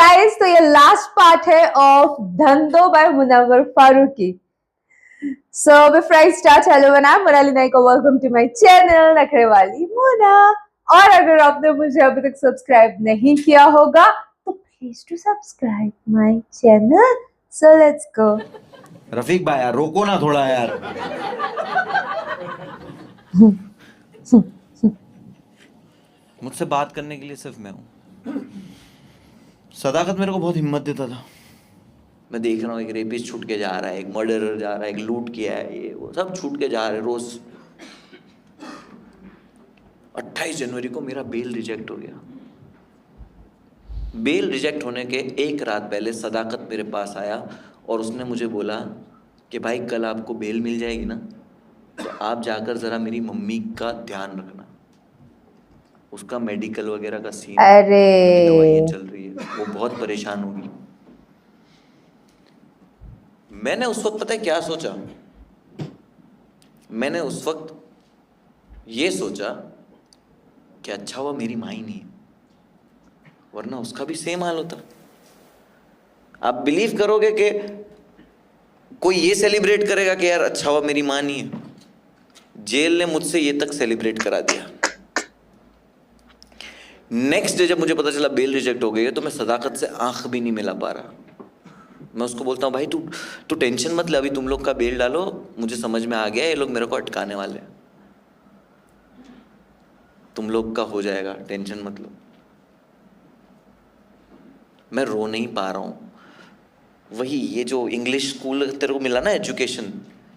Guys, तो ये last part है of Dhandho by Munawar Faruqui. So before I start, hello and I'm Monali Naika. Welcome to my channel नखरे वाली मोना. और अगर आपने मुझे अभी तक सब्सक्राइब नहीं किया होगा तो please to subscribe my channel. So let's go. Rafiq भाई यार रोको ना थोड़ा यार. मुझसे बात करने के लिए सिर्फ मैं हूँ. सदाकत मेरे को बहुत हिम्मत देता था. मैं देख रहा हूँ एक रेपिस्ट छूट के जा रहा है, एक मर्डरर जा रहा है, एक लूट किया है, ये वो सब छूट के जा रहे हैं रोज. 28 जनवरी को मेरा बेल रिजेक्ट हो गया. बेल रिजेक्ट होने के एक रात पहले सदाकत मेरे पास आया और उसने मुझे बोला कि भाई कल आपको बेल मिल जाएगी ना, तो आप जाकर ज़रा मेरी मम्मी का ध्यान रखना. उसका मेडिकल वगैरह का सीन, दवाइयाँ चल रही है, वो बहुत परेशान होगी. मैंने उस वक्त पता है क्या सोचा? मैंने उस वक्त ये सोचा कि अच्छा हुआ मेरी माँ ही नहीं है, वरना उसका भी सेम हाल होता. आप बिलीव करोगे कि कोई ये सेलिब्रेट करेगा कि यार अच्छा हुआ मेरी माँ नहीं है? जेल ने मुझसे ये तक सेलिब्रेट करा दिया. नेक्स्ट डे जब मुझे पता चला बेल रिजेक्ट हो गई है तो मैं सदाकत से आंख भी नहीं मिला पा रहा. मैं उसको बोलता हूँ भाई तू टेंशन मत ले, अभी तुम लोग का बेल डालो, मुझे समझ में आ गया ये लोग मेरे को अटकाने वाले हैं, तुम लोग का हो जाएगा, टेंशन मत लो. मैं रो नहीं पा रहा हूँ. वही ये जो इंग्लिश स्कूल तेरे को मिला ना एजुकेशन,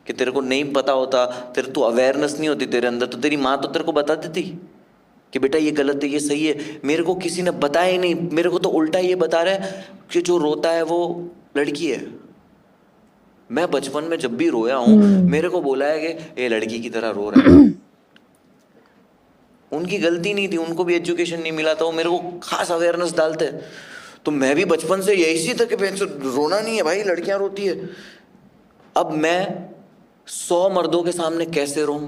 कि तेरे को नहीं पता होता, तेरे तो अवेयरनेस नहीं होती तेरे अंदर, तो तेरी माँ तो तेरे को बता देती कि बेटा ये गलत है ये सही है. मेरे को किसी ने बताया ही नहीं, मेरे को तो उल्टा ये बता रहा है कि जो रोता है वो लड़की है. मैं बचपन में जब भी रोया हूँ मेरे को बोला है कि ये लड़की की तरह रो रहा है. उनकी गलती नहीं थी, उनको भी एजुकेशन नहीं मिला था, वो मेरे को खास अवेयरनेस डालते. तो मैं भी बचपन से यही था कि रोना नहीं है भाई, लड़कियां रोती है. अब मैं 100 मर्दों के सामने कैसे रोऊं?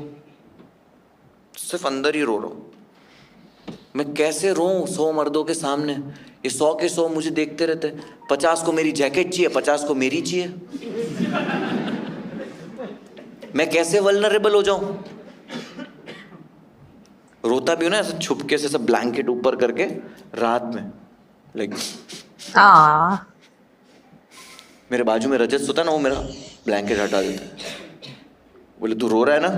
सिर्फ अंदर ही रो रहा हूं. मैं कैसे रोऊं 100 मर्दों के सामने? ये 100 के 100 मुझे देखते रहते. 50 को मेरी जैकेट चाहिए, 50 को मेरी चाहिए. मैं कैसे वल्नरेबल हो जाऊं? रोता भी हूं ना ऐसे छुपके से, सब ब्लैंकेट ऊपर करके रात में, लाइक मेरे बाजू में रजत सोता ना, वो मेरा ब्लैंकेट हटा देता है. बोले तू रो रहा है ना?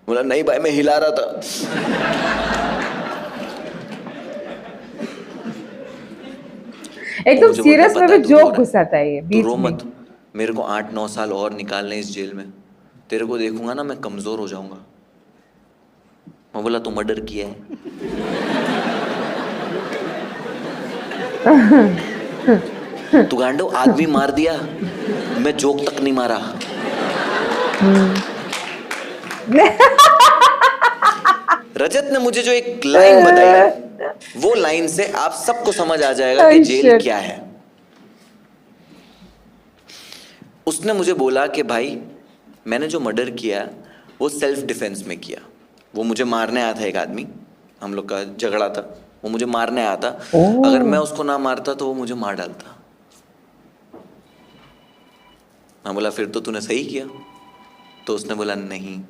बोला नहीं भाई मैं हिला रहा था. एकदम सीरियस में भी जोक घुसाता है ये बीच रो में. मत, मेरे को 8-9 साल और निकालने इस जेल में. तेरे को देखूंगा ना मैं कमजोर हो जाऊंगा. मैं बोला तू मर्डर किया है. तू गांडो आदमी मार दिया, मैं जोक तक नहीं मारा. रजत ने मुझे जो एक लाइन बताई, वो लाइन से आप सबको समझ आ जाएगा कि जेल क्या है. उसने मुझे बोला कि भाई मैंने जो मर्डर किया वो सेल्फ डिफेंस में किया. वो मुझे मारने आया था, एक आदमी, हम लोग का झगड़ा था, वो मुझे मारने आया था. अगर मैं उसको ना मारता तो वो मुझे मार डालता. मैं बोला फिर तो तूने सही किया. तो उसने बोला नहीं,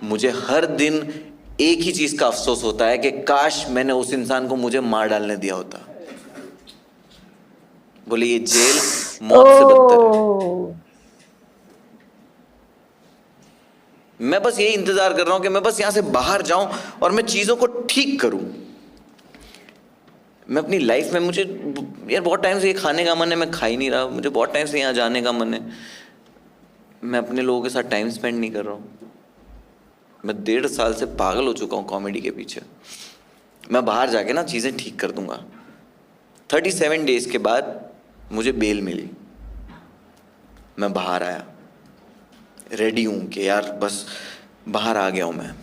मुझे हर दिन एक ही चीज का अफसोस होता है कि काश मैंने उस इंसान को मुझे मार डालने दिया होता. बोले ये जेल मौत से बदतर है. मैं बस यही इंतजार कर रहा हूं कि मैं बस यहां से बाहर जाऊं और मैं चीजों को ठीक करूं. मैं अपनी लाइफ में, मुझे यार बहुत टाइम से ये खाने का मन है, मैं खा ही नहीं रहा. मुझे बहुत टाइम से यहाँ जाने का मन है, मैं अपने लोगों के साथ टाइम स्पेंड नहीं कर रहा हूँ. मैं 1.5 साल से पागल हो चुका हूँ कॉमेडी के पीछे. मैं बाहर जाके ना चीज़ें ठीक कर दूंगा. 37 डेज के बाद मुझे बेल मिली. मैं बाहर आया, रेडी हूँ कि यार बस बाहर आ गया हूँ मैं.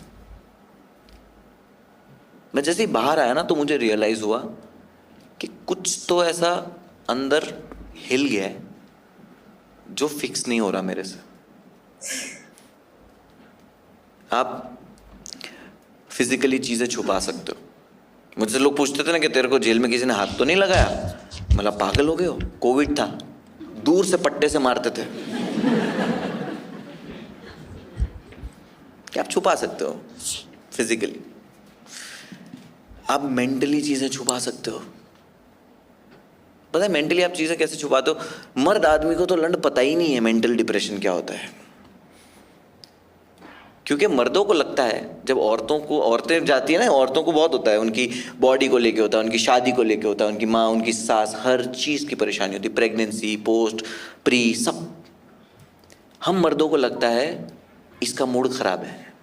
जैसे ही बाहर आया ना तो मुझे रियलाइज हुआ कि कुछ तो ऐसा अंदर हिल गया है जो फिक्स नहीं हो रहा मेरे से. आप फिजिकली चीजें छुपा सकते हो. मुझसे लोग पूछते थे ना कि तेरे को जेल में किसी ने हाथ तो नहीं लगाया? मतलब पागल हो गए हो, कोविड था, दूर से पट्टे से मारते थे। क्या आप छुपा सकते हो फिजिकली, आप मेंटली चीजें छुपा सकते हो। पता है मेंटली आप चीजें कैसे छुपाते हो? मर्द आदमी को तो लंड पता ही नहीं है मेंटल डिप्रेशन क्या होता है, क्योंकि मर्दों को लगता है, जब औरतें जाती है ना, औरतों को बहुत होता है, उनकी बॉडी को लेके होता है, उनकी शादी को लेके होता है, उनकी माँ, उनकी सास, हर चीज की परेशानी होती है, प्रेगनेंसी, पोस्ट, प्री, सब। हम मर्दों को लगता है इसका मूड खराब है।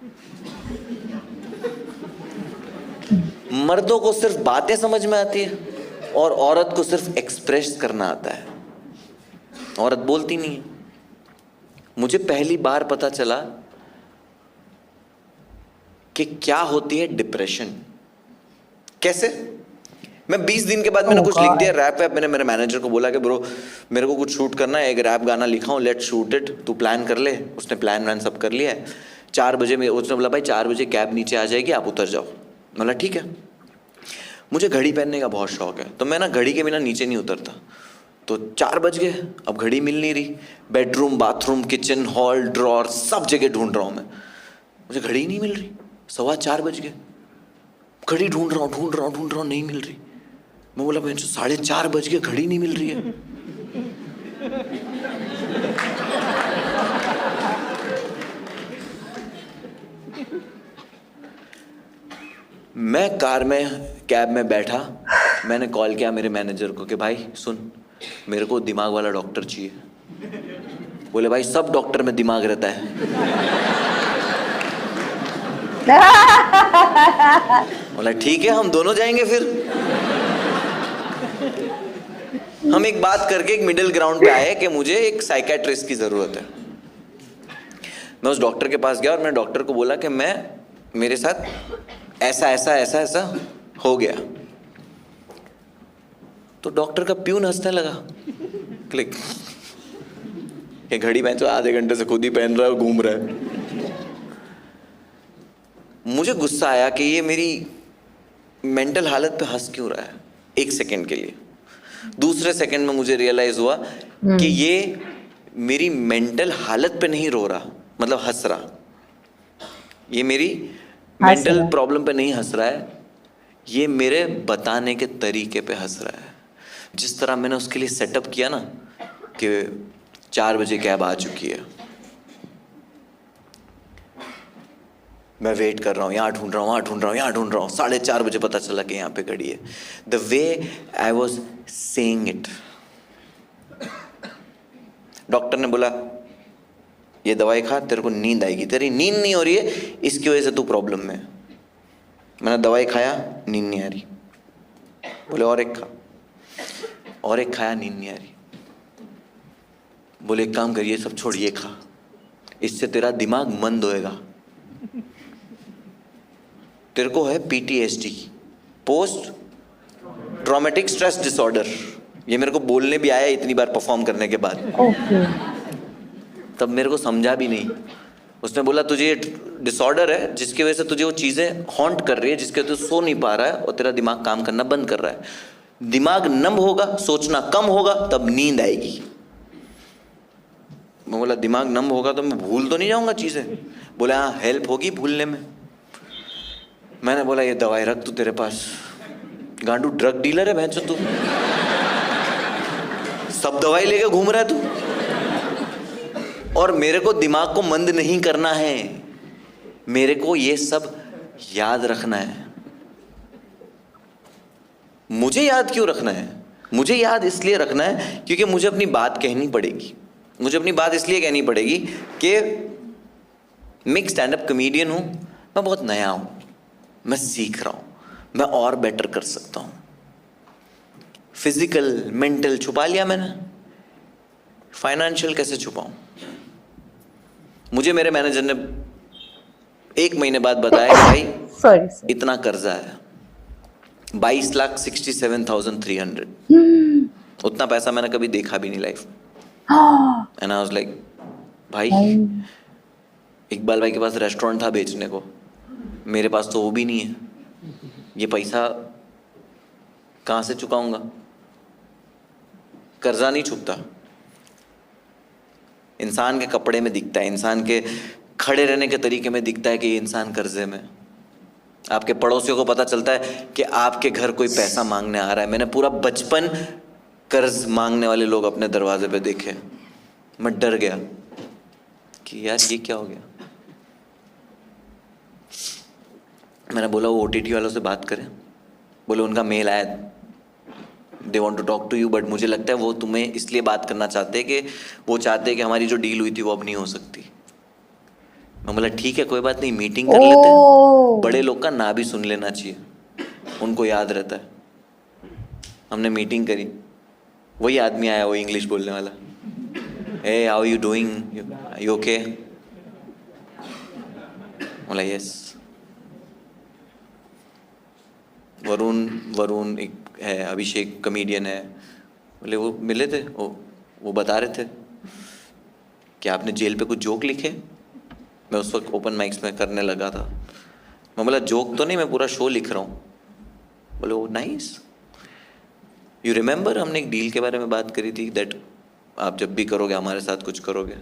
मर्दों को सिर्फ बातें समझ में आती है और औरत को सिर्फ एक्सप्रेस करना आता है, औरत बोलती नहीं है। मुझे पहली बार पता चला कि क्या होती है डिप्रेशन। कैसे? मैं 20 दिन के बाद मैंने कुछ लिख दिया, रैप वैप। मैंने मेरे मैनेजर को बोला कि ब्रो मेरे को कुछ शूट करना है, एक रैप गाना लिखा हूँ, लेट्स शूट इट, तू प्लान कर ले। उसने प्लान वैन सब कर लिया है। 4 बजे में उसने बोला भाई 4 बजे कैब नीचे आ जाएगी, आप उतर जाओ। बोला ठीक है। मुझे घड़ी पहनने का बहुत शौक है, तो मैं ना घड़ी के बिना नीचे नहीं उतरता। तो 4 बज गए, अब घड़ी मिल नहीं रही। Bedroom, bathroom, kitchen, hall, drawer, सब जगह ढूंढ रहा हूँ मैं, मुझे घड़ी नहीं मिल रही। 4:15 बज गए, घड़ी ढूंढ रहा हूँ, नहीं मिल रही। मैं बोला भाई 4:30 बज गए, घड़ी नहीं मिल रही है। मैं कैब में बैठा, मैंने कॉल किया मेरे मैनेजर को कि भाई सुन, मेरे को दिमाग वाला डॉक्टर चाहिए। बोले भाई सब डॉक्टर में दिमाग रहता है। बोला ठीक है, हम दोनों जाएंगे फिर। हम एक बात करके एक मिडिल ग्राउंड पे आए कि मुझे एक साइकेट्रिस्ट की जरूरत है। मैं उस डॉक्टर के पास गया और मैंने डॉक्टर को बोला कि मेरे साथ ऐसा हो गया। तो डॉक्टर का प्यून हंसने लगा, क्लिक। ये घड़ी पहन, आधे घंटे से खुद ही पहन रहा है, घूम रहा है। मुझे गुस्सा आया कि ये मेरी मेंटल हालत पे हंस क्यों रहा है, 1 सेकंड के लिए। दूसरे सेकंड में मुझे रियलाइज हुआ कि ये मेरी मेंटल हालत पे नहीं रो रहा, मतलब हंस रहा। ये मेरी मेंटल प्रॉब्लम पे नहीं हंस रहा है, ये मेरे बताने के तरीके पे हंस रहा है। जिस तरह मैंने उसके लिए सेटअप किया ना कि 4 बजे कैब आ चुकी है, मैं वेट कर रहा हूँ, यहाँ ढूंढ रहा हूँ, 4:30 बजे पता चला कि यहाँ पे खड़ी है। The way I was saying it. Doctor ने बोला ये दवाई खा, तेरे को नींद आएगी, तेरी नींद नहीं हो रही है, इसकी वजह से तू प्रॉब्लम में है। मैंने दवाई खाया, नींद नहीं आ रही। बोले और एक खा, और एक खाया, नींद नहीं आ रही। बोले एक काम करिए, सब छोड़िए, खा, इससे तेरा दिमाग मंद होएगा। तेरे को है PTSD, post traumatic stress disorder. ये मेरे को बोलने भी आया इतनी बार परफॉर्म करने के बाद। तब मेरे को समझा भी नहीं। उसने बोला तुझे ये डिसऑर्डर है जिसकी वजह से तुझे वो चीज़ें हॉन्ट कर रही है, जिसके वजह से सो नहीं पा रहा है और तेरा दिमाग काम करना बंद कर रहा है। दिमाग नम होगा, सोचना कम होगा, तब नींद आएगी। मैं बोला दिमाग नम होगा तो मैं भूल तो नहीं जाऊंगा चीज़ें? बोला हाँ, हेल्प होगी भूलने में। मैंने बोला ये दवाई रख तू तेरे पास, गांडू ड्रग डीलर है भैंसो तू, सब दवाई लेके घूम रहा है तू। और मेरे को दिमाग को मंद नहीं करना है, मेरे को ये सब याद रखना है। मुझे याद क्यों रखना है? मुझे याद इसलिए रखना है क्योंकि मुझे अपनी बात कहनी पड़ेगी। मुझे अपनी बात इसलिए कहनी पड़ेगी कि मैं एक स्टैंड अप कॉमेडियन हूं, मैं बहुत नया हूं, मैं सीख रहा हूं, मैं और बेटर कर सकता हूं। फिजिकल, मेंटल छुपा लिया मैंने, फाइनेंशियल कैसे छुपाऊं? मुझे मेरे मैनेजर ने 1 महीने बाद बताया कि भाई इतना कर्जा है, 22,67,300। उतना पैसा मैंने कभी देखा भी नहीं लाइफ में। एंड आई वाज लाइक भाई, इकबाल भाई के पास रेस्टोरेंट था बेचने को, मेरे पास तो वो भी नहीं है। ये पैसा कहाँ से चुकाऊंगा? कर्जा नहीं छुपता, इंसान के कपड़े में दिखता है, इंसान के खड़े रहने के तरीके में दिखता है कि ये इंसान कर्जे में। आपके पड़ोसियों को पता चलता है कि आपके घर कोई पैसा मांगने आ रहा है। मैंने पूरा बचपन कर्ज मांगने वाले लोग अपने दरवाजे पे देखे। मैं डर गया कि यार ये क्या हो गया। मैंने बोला वो OTT वालों से बात करें। बोले उनका मेल आया, they want to talk to you, but मुझे लगता है वो तुम्हें इसलिए बात करना चाहते हैं कि वो चाहते हैं कि हमारी जो डील हुई थी वो अब नहीं हो सकती। मैं बोला ठीक है, कोई बात नहीं, मीटिंग कर लेते हैं। बड़े लोग का ना भी सुन लेना चाहिए, उनको याद रहता है। हमने मीटिंग करी, वही आदमी आया, वो इंग्लिश बोलने वाला। ए how you doing, you okay? बोला यस। वरुण एक है, अभिषेक कॉमेडियन है। बोले वो मिले थे, वो बता रहे थे कि आपने जेल पे कुछ जोक लिखे। मैं उस वक्त ओपन माइक्स में करने लगा था। मैं बोला जोक तो नहीं, मैं पूरा शो लिख रहा हूँ। बोले वो नाइस, यू रिमेंबर हमने एक डील के बारे में बात करी थी दैट आप जब भी करोगे हमारे साथ कुछ करोगे।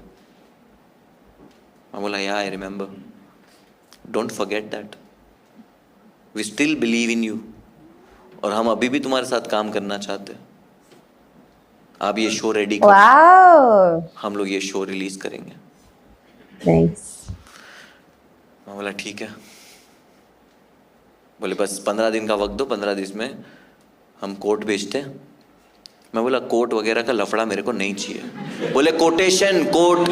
मैं बोला yeah I remember, don't forget that, we still believe in you, और हम अभी भी तुम्हारे साथ काम करना चाहते हैं। आप ये शो रेडी करो, वाओ, हम लोग ये शो रिलीज करेंगे। नाइस। मैं बोला ठीक है। बोले बस 15 दिन का वक्त दो, 15 दिन में हम कोर्ट भेजते हैं। मैं बोला कोर्ट वगैरह का लफड़ा मेरे को नहीं चाहिए। बोले कोटेशन कोर्ट।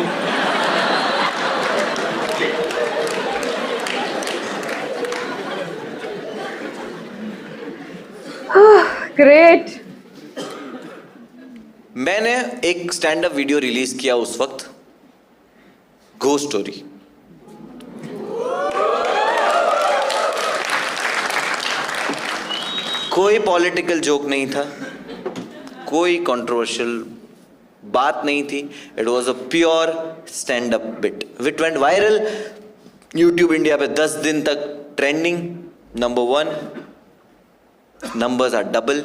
ग्रेट। मैंने एक स्टैंड अप वीडियो रिलीज किया उस वक्त, घोस्ट स्टोरी। कोई पॉलिटिकल जोक नहीं था, कोई कंट्रोवर्शियल बात नहीं थी। It was a pure stand up bit with went viral. YouTube India पे 10 दिन तक trending, number 1, numbers are double,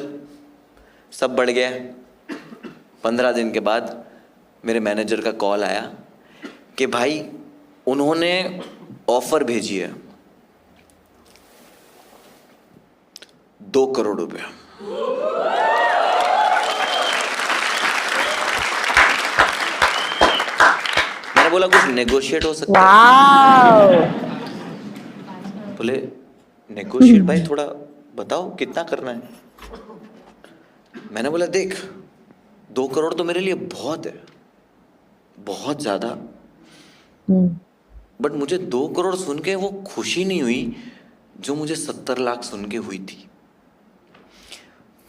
सब बढ़ गया। 15 दिन के बाद मेरे मैनेजर का कॉल आया कि भाई उन्होंने ऑफर भेजी है 2 करोड़ रुपया। मैंने बोला कुछ नेगोशिएट हो सकता है? बोले नेगोशिएट भाई थोड़ा बताओ कितना करना है। मैंने बोला देख 2 करोड़ तो मेरे लिए बहुत है, बहुत ज्यादा, बट मुझे 2 करोड़ सुन के वो खुशी नहीं हुई जो मुझे 70 लाख सुन के हुई थी।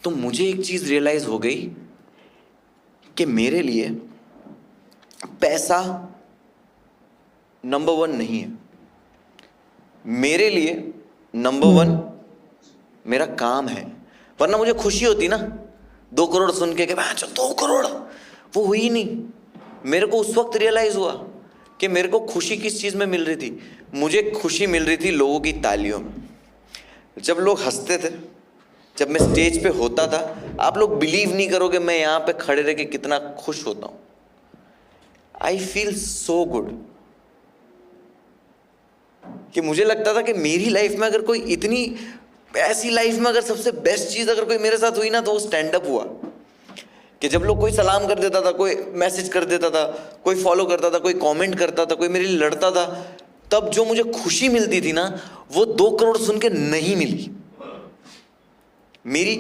तो मुझे एक चीज रियलाइज हो गई कि मेरे लिए पैसा नंबर 1 नहीं है। मेरे लिए नंबर 1 मेरा काम है। वरना मुझे खुशी होती ना 2 करोड़ सुन के, 2 करोड़, वो हुई नहीं। मेरे को उस वक्त रियलाइज हुआ कि मेरे को खुशी किस चीज में मिल रही थी। मुझे खुशी मिल रही थी लोगों की तालियों में। जब लोग हंसते थे, जब मैं स्टेज पे होता था, आप लोग बिलीव नहीं करोगे मैं यहाँ पे खड़े रह के कितना खुश होता हूँ। आई फील सो गुड कि मुझे लगता था कि मेरी लाइफ में अगर कोई इतनी ऐसी लाइफ में अगर सबसे बेस्ट चीज अगर कोई मेरे साथ हुई ना तो वो स्टैंड अप हुआ। कि जब लोग कोई सलाम कर देता था, कोई मैसेज कर देता था, कोई फॉलो करता था, कोई कमेंट करता था, कोई मेरे लिए लड़ता था, तब जो मुझे खुशी मिलती थी ना वो 2 करोड़ सुन के नहीं मिली। मेरी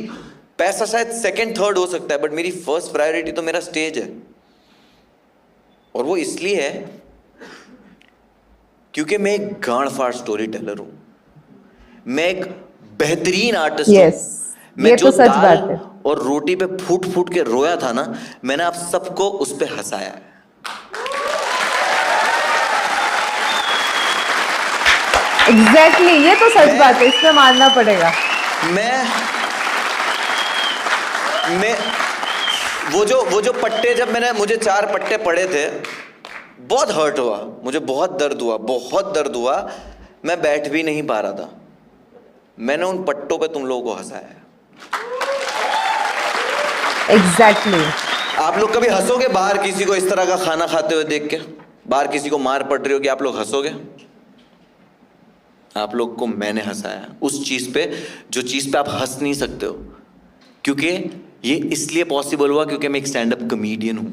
पैसा शायद सेकंड थर्ड हो सकता है, बट मेरी फर्स्ट प्रायोरिटी तो मेरा स्टेज है। और वो इसलिए है क्योंकि मैं एक गांड-फाड़ स्टोरी टेलर हूं, मैं एक बेहतरीन आर्टिस्ट हूं। मैं ये जो तो सच दाल बात है। और रोटी पे फूट फूट के रोया था ना, मैंने आप सबको उस पे हंसाया है। एग्जैक्टली, ये तो सच बात है, इसमें मानना पड़ेगा। मैं वो जो पट्टे, जब मुझे 4 पट्टे पड़े थे, बहुत हर्ट हुआ, मुझे बहुत दर्द हुआ। मैं बैठ भी नहीं पा रहा था। मैंने उन पट्टों पे तुम लोगों को हंसाया है। एग्जैक्टली। आप लोग कभी हंसोगे बाहर किसी को इस तरह का खाना खाते हुए देख के? बाहर किसी को मार पड़ रही होगी, आप लोग हंसोगे? आप लोग को मैंने हंसाया उस चीज पे जो चीज पे आप हंस नहीं सकते हो, क्योंकि ये इसलिए पॉसिबल हुआ क्योंकि मैं एक स्टैंड अप कॉमेडियन हूं।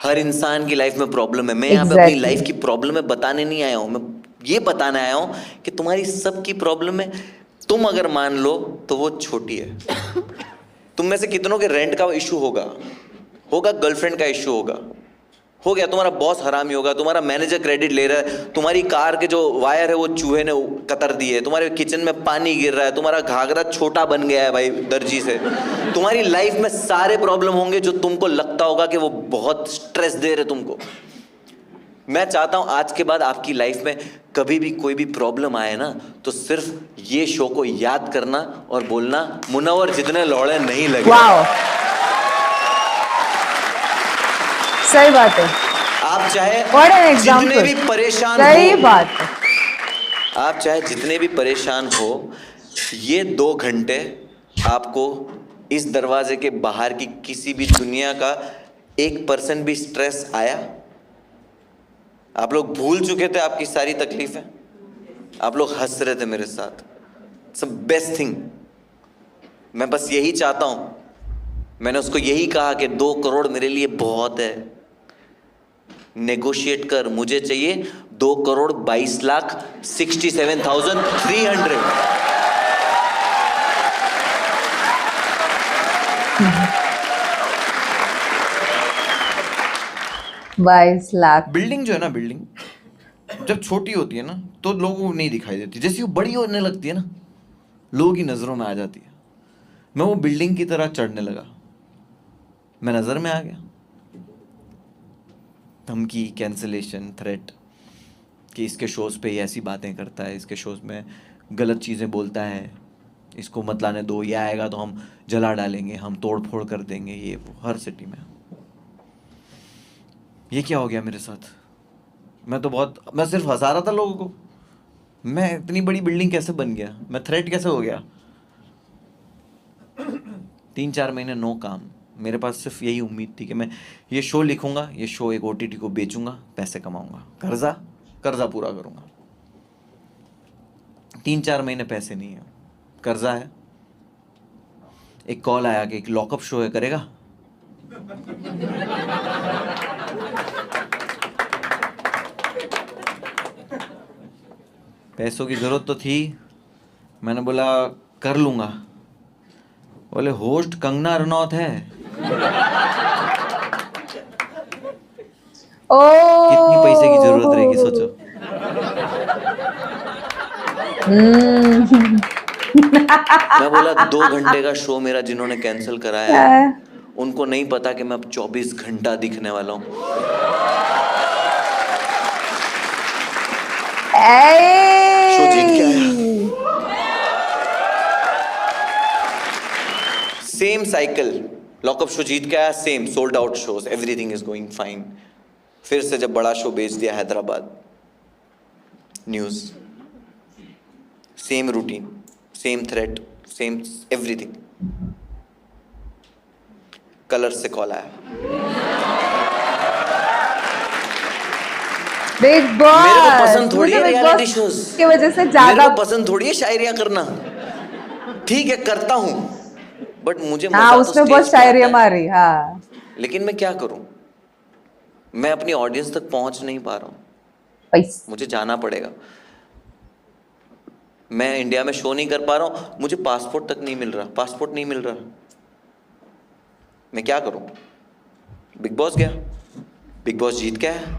हर इंसान की लाइफ में प्रॉब्लम है। मैं यहाँ पे अपनी Exactly. लाइफ की प्रॉब्लम में बताने नहीं आया हूं, मैं ये बताने आया हूं कि तुम्हारी सबकी प्रॉब्लम है, तुम अगर मान लो तो वो छोटी है। तुम में से कितनों के रेंट का इशू होगा गर्लफ्रेंड का इशू होगा, हो गया, तुम्हारा बॉस हरामी होगा, तुम्हारा मैनेजर क्रेडिट ले रहा है, तुम्हारी कार के जो वायर है वो चूहे ने कतर दिए, तुम्हारे किचन में पानी गिर रहा है, तुम्हारा घाघरा छोटा बन गया है भाई दर्जी से। तुम्हारी लाइफ में सारे प्रॉब्लम होंगे जो तुमको लगता होगा कि वो बहुत स्ट्रेस दे रहे तुमको। मैं चाहता हूं आज के बाद आपकी लाइफ में कभी भी कोई भी प्रॉब्लम आए ना, तो सिर्फ ये शो को याद करना और बोलना, मुनव्वर जितने लौड़े नहीं लगे। वाओ, सही बात है। आप चाहे What an जितने example. भी परेशान सही हो, बात है। आप चाहे जितने भी परेशान हो, ये 2 घंटे आपको इस दरवाजे के बाहर की किसी भी दुनिया का 1% भी स्ट्रेस आया? आप लोग भूल चुके थे आपकी सारी तकलीफें, आप लोग हंस रहे थे मेरे साथ। It's best thing. मैं बस यही चाहता हूं, मैंने उसको यही कहा कि 2 करोड़ मेरे लिए बहुत है, नेगोशिएट कर, मुझे चाहिए 2 करोड़ 22 लाख 67,300। 22 लाख। बिल्डिंग जो है ना, बिल्डिंग जब छोटी होती है ना तो लोगों को नहीं दिखाई देती, जैसे वो बड़ी होने लगती है ना लोगों की नजरों में आ जाती है। मैं वो बिल्डिंग की तरह चढ़ने लगा, मैं नजर में आ गया। धमकी, कैंसलेशन, थ्रेट कि इसके शोज पे ये ऐसी बातें करता है, इसके शोज में गलत चीज़ें बोलता है, इसको मत लाने दो, ये आएगा तो हम जला डालेंगे, हम तोड़ फोड़ कर देंगे, ये वो हर सिटी में। ये क्या हो गया मेरे साथ? मैं सिर्फ हंसा रहा था लोगों को। मैं इतनी बड़ी बिल्डिंग कैसे बन गया? मैं थ्रेट कैसे हो गया? 3-4 महीने नो काम। मेरे पास सिर्फ यही उम्मीद थी कि मैं ये शो लिखूंगा, ये शो एक OTT को बेचूंगा, पैसे कमाऊंगा, कर्जा पूरा करूंगा। 3-4 महीने पैसे नहीं है, कर्जा है। एक कॉल आया कि एक लॉकअप शो है, करेगा? पैसों की जरूरत तो थी, मैंने बोला कर लूंगा। बोले होस्ट कंगना रनौत है। ओ, कितनी पैसे की जरूरत रहेगी सोचो। मैं बोला 2 घंटे का शो मेरा जिन्होंने कैंसिल कराया है, उनको नहीं पता कि मैं अब 24 घंटा दिखने वाला हूँ। शो जीत के आया। सेम साइकिल, लॉकअप शो जीत के आया, same sold out shows, everything is going fine. फिर से जब बड़ा शो बेच दिया Hyderabad news, same routine, same threat, same everything. Colour से कॉल आया, बिग बॉस। मेरे को पसंद थोड़ी है रियलिटी शोज की वजह से मेरे ज्यादा को पसंद थोड़ी है शायरियां करना। ठीक है करता हूं, बट मुझे मजा हाँ, तो उसमें स्टेज बहुत पे शायरी आता है। मारी। हाँ, लेकिन मैं क्या करूं, मैं अपनी ऑडियंस तक पहुंच नहीं पा रहा हूं, पैसा। मुझे जाना पड़ेगा। मैं इंडिया में शो नहीं कर पा रहा हूं, मुझे पासपोर्ट तक नहीं मिल रहा, पासपोर्ट नहीं मिल रहा। मैं क्या करूं? बिग बॉस गया, बिग बॉस जीत गया है।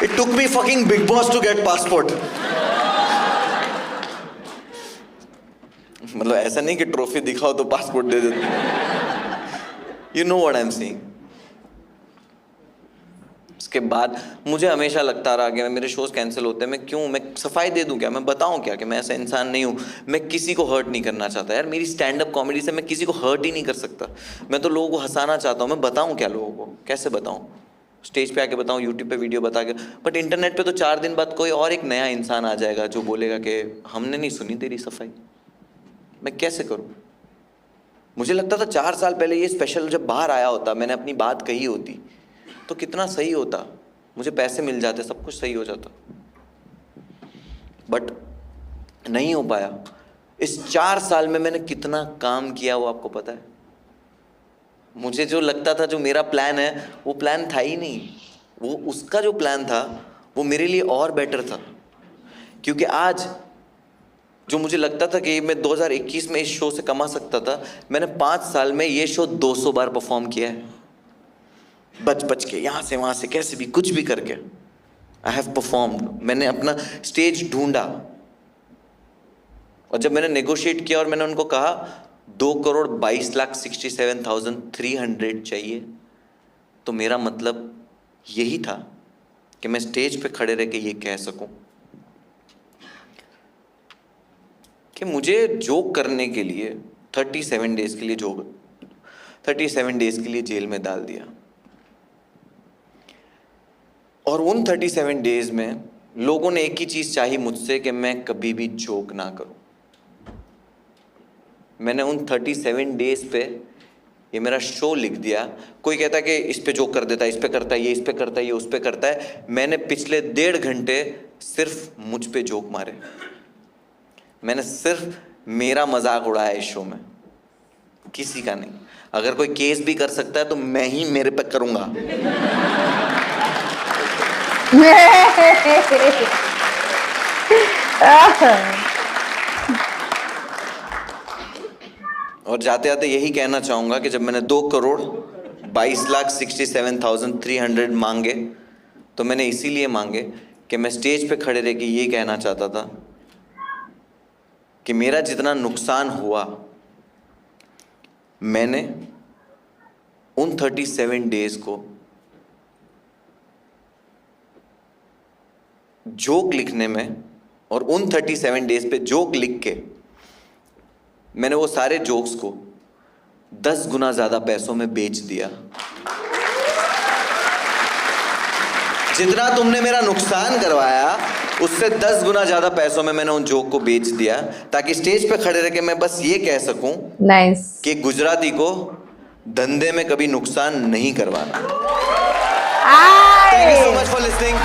It took me fucking Bigg Boss to get passport. मतलब ऐसा नहीं कि ट्रॉफी दिखाओ तो पासपोर्ट दे देते। You know what I am saying. उसके बाद मुझे हमेशा लगता रहा कि मेरे शोज कैंसिल होते हैं, मैं क्यों, मैं सफाई दे दूं क्या, मैं बताऊं क्या कि मैं ऐसा इंसान नहीं हूं। मैं किसी को हर्ट नहीं करना चाहता यार, मेरी स्टैंड अप कॉमेडी से मैं किसी को हर्ट ही नहीं कर सकता। मैं तो लोगों को हंसाना चाहता हूं। मैं बताऊं क्या लोगों को, कैसे बताऊं? स्टेज पे आके बताऊं, यूट्यूब पे वीडियो बता के? बट इंटरनेट पे तो 4 दिन बाद कोई और एक नया इंसान आ जाएगा जो बोलेगा कि हमने नहीं सुनी तेरी सफाई। मैं कैसे करूं? मुझे लगता था 4 साल पहले ये स्पेशल जब बाहर आया होता, मैंने अपनी बात कही होती तो कितना सही होता, मुझे पैसे मिल जाते, सब कुछ सही हो जाता, बट नहीं हो पाया। इस 4 साल में मैंने कितना काम किया वो आपको पता है? मुझे जो लगता था जो मेरा प्लान है वो प्लान था ही नहीं, वो उसका जो प्लान था वो मेरे लिए और बेटर था। क्योंकि आज जो मुझे लगता था कि मैं 2021 में इस शो से कमा सकता था, मैंने 5 साल में ये शो 200 बार परफॉर्म किया है, बच बच के, यहाँ से वहाँ से, कैसे भी कुछ भी करके आई हैव परफॉर्म्ड। मैंने अपना स्टेज ढूंढा, और जब मैंने नेगोशिएट किया और मैंने उनको कहा 2,22,67,300 चाहिए, तो मेरा मतलब यही था कि मैं स्टेज पे खड़े रह के ये कह सकूं कि मुझे जोक करने के लिए 37 डेज के लिए 37 डेज के लिए जेल में डाल दिया, और उन 37 डेज में लोगों ने एक ही चीज़ चाही मुझसे कि मैं कभी भी जोक ना करूं। मैंने उन 37 डेज पे ये मेरा शो लिख दिया। कोई कहता है कि इस पे जोक कर देता है, इस पे करता है, ये इस पे करता है, ये उस पे करता है। मैंने पिछले 1.5 घंटे सिर्फ मुझ पे जोक मारे, मैंने सिर्फ मेरा मजाक उड़ाया इस शो में, किसी का नहीं। अगर कोई केस भी कर सकता है तो मैं ही मेरे पे करूंगा। और जाते जाते यही कहना चाहूंगा कि जब मैंने 2,22,67,300 मांगे, तो मैंने इसीलिए मांगे कि मैं स्टेज पे खड़े रह के ये कहना चाहता था कि मेरा जितना नुकसान हुआ, मैंने उन 37 डेज को जोक लिखने में, और उन 37 डेज पे जोक लिख के मैंने वो सारे जोक्स को 10 गुना ज्यादा पैसों में बेच दिया। जितना तुमने मेरा नुकसान करवाया उससे 10 गुना ज्यादा पैसों में मैंने उन जोक को बेच दिया, ताकि स्टेज पे खड़े रह के मैं बस ये कह सकूं कि गुजराती को धंधे में कभी नुकसान नहीं करवाना। Thank you so much for listening.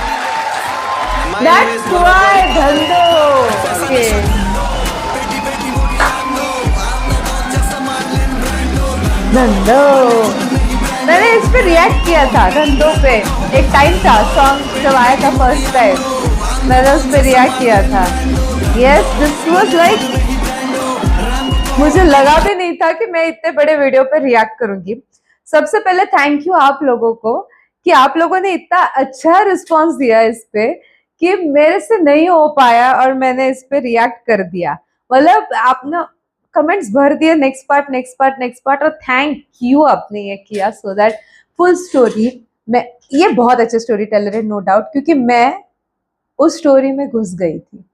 My name is धंधो। मैंने इस पे रिएक्ट किया था, धंधों पे। एक टाइम था, सॉन्ग जब आया था फर्स्ट टाइम, मैंने उस पे रिएक्ट किया था। यस, दिस वाज लाइक, मुझे लगा भी नहीं था कि मैं इतने बड़े वीडियो पे रिएक्ट करूंगी। सबसे पहले थैंक यू आप लोगों को कि आप लोगों ने इतना अच्छा रिस्पांस दिया इस पे कि मेरे से नहीं हो पाया और मैंने इस पे रिएक्ट कर दिया। मतलब आपने कमेंट्स भर दिए, next part next part next part, और थैंक यू आपने ये किया सो दैट फुल स्टोरी मैं, ये बहुत अच्छे स्टोरी टेलर है नो डाउट, क्योंकि मैं उस स्टोरी में घुस गई थी।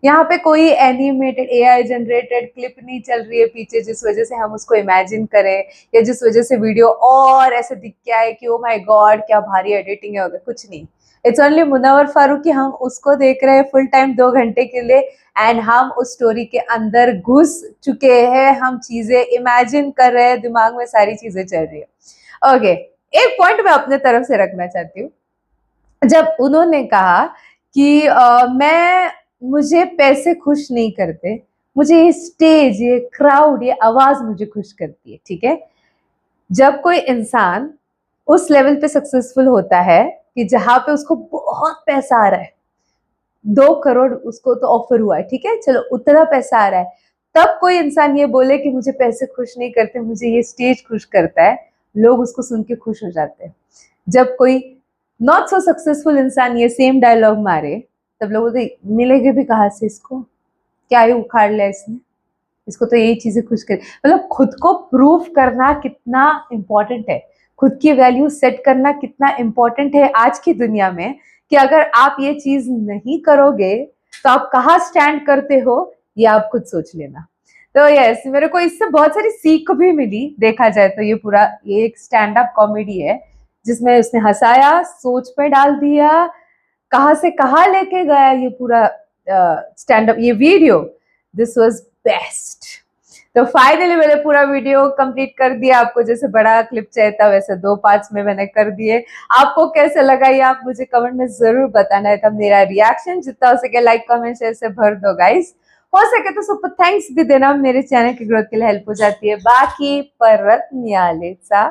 यहाँ पे कोई एनिमेटेड एआई जनरेटेड क्लिप नहीं चल रही है पीछे, जिस वजह से हम उसको इमेजिन करें, या जिस वजह से वीडियो और ऐसे दिख के आए कि ओ माय गॉड क्या भारी एडिटिंग है, कुछ नहीं। इट्स ओनली मुनव्वर फारूकी, हम उसको देख रहे हैं फुल टाइम 2 घंटे के लिए, एंड हम उस स्टोरी के अंदर घुस चुके हैं, हम चीजें इमेजिन कर रहे हैं, दिमाग में सारी चीजें चल रही है। ओके, एक पॉइंट मैं अपने तरफ से रखना चाहती हूँ। जब उन्होंने कहा कि मुझे पैसे खुश नहीं करते, मुझे ये स्टेज, ये क्राउड, ये आवाज मुझे खुश करती है, ठीक है। जब कोई इंसान उस लेवल पे सक्सेसफुल होता है कि जहां पे उसको बहुत पैसा आ रहा है, 2 करोड़ उसको तो ऑफर हुआ है, ठीक है, चलो उतना पैसा आ रहा है, तब कोई इंसान ये बोले कि मुझे पैसे खुश नहीं करते, मुझे ये स्टेज खुश करता है, लोग उसको सुन के खुश हो जाते हैं। जब कोई नॉट सो सक्सेसफुल इंसान ये सेम डायलॉग मारे, तब लोग बोलते मिलेगे भी कहाँ से इसको, क्या ही उखाड़ लिया इसने, इसको तो यही चीजें खुश कर। मतलब खुद को प्रूव करना कितना इम्पोर्टेंट है, खुद की वैल्यू सेट करना कितना इम्पोर्टेंट है आज की दुनिया में, कि अगर आप ये चीज नहीं करोगे तो आप कहाँ स्टैंड करते हो, ये आप खुद सोच लेना। तो यस, मेरे को इससे बहुत सारी सीख भी मिली। देखा जाए तो ये एक स्टैंड अप कॉमेडी है जिसमें उसने हंसाया, सोच पे डाल दिया, कहाँ से कहाँ लेके गया ये पूरा स्टैंड अप, ये वीडियो, दिस वाज बेस्ट। तो फाइनली मैंने पूरा वीडियो कंप्लीट कर दिया। आपको जैसे बड़ा क्लिप चाहिए था वैसे 2 पार्ट्स में मैंने कर दिए। आपको कैसे लगा ये आप मुझे कमेंट में जरूर बताना है। तो मेरा रिएक्शन जितना हो सके लाइक कमेंट शेयर से भर दो गाइस। हो सके तो सुपर थैंक्स भी देना, मेरे चैनल की ग्रोथ के लिए हेल्प हो जाती है। बाकी परत न्यालेचा